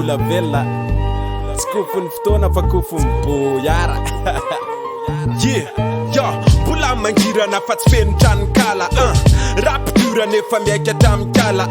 velabella tsy kofon'ny fotoana fa kofon'ny boyara mbola mangirana fa tsy fenitranikala rapidura nefa miaikatra mikala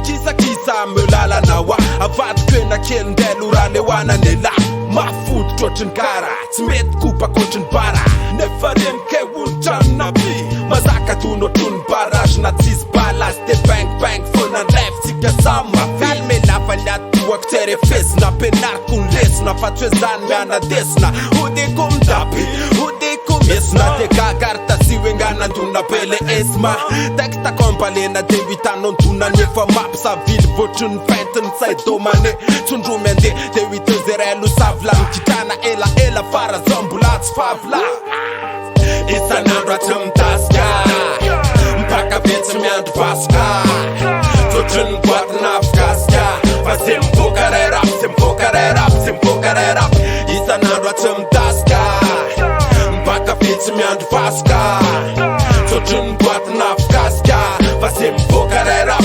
kisakisa melalanawa avadiko ena kelindelo ralehoana nela mafoditra ohatriny kara tsy mety kopakoatriny bara nefa renike olotranonabi mazaka tono ohatrony barage na tsisy balasy de bang fona leftsika samafilme lafany atoako tsere fesina penariko ny lesina fa tsy hoe zany mianadesina hodiko midapy hodiko mesina de gagarta si hoenganandona bele esma taktakompalena de hitanondona nefa mampisavily voatriny fentiny saidomane tsondromy ande de hitezerelo savla mikitrana ela fara zao mbola tsy favla isanandro atsy midasika mpaka vetsy miandro vasika tsotriny boatina afikasika fa se miboaka rerap isanandro atsy midasika mpaka vetsy miandro vasika tsotriny boatina afikasika fa se miboaka rerap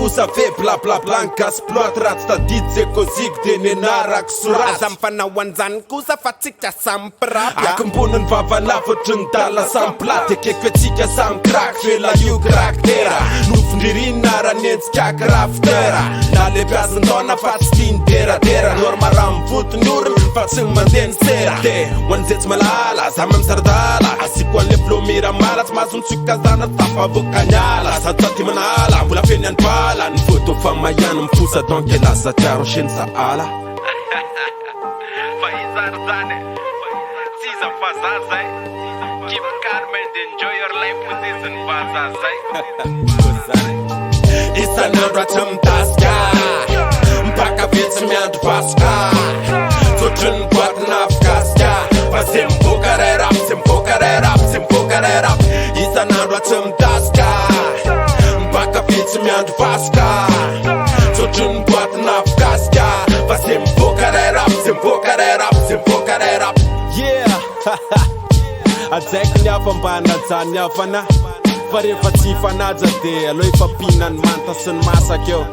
fusa ve blablablank gasplot ratsy tadidy ze koziko de nenarako soraza mifanahoan'izany kosa fa tsika sampirapy akimboniny vavanavotry ny dala samplaty akeko atsika samkrak fela io karaktera nofondririnina raha nentsikaky rafitera na le mpiazin-taona fa tsy tiany deradera normara mivotony oriny fa tsy mandeny sera de hoan'izay tsy malala za mamsaradala asiko an'le flomira mala tsy mahazontsokazana tafavokanyala satsaty manala mbola feny any bala ny voto fa mahano mifosa donc lasa tiaro seny sa ala fa izany zany tsisa faza zay keep calm and enjoy your life with this and faza zay isanandro atsy midasika mpaka vetsy miandro vasika tsotriny boatina afikasika fa se miboaka rerap isanandro atsy midasika mpaka vetsy miandro vasika tsotriny boatina afikasika fa se miboaka rerap ajaiko ny hafa mba hanajany hafana fa rehefa tsy hifanaja de aloha ifampihinany manta sy ny masaka eo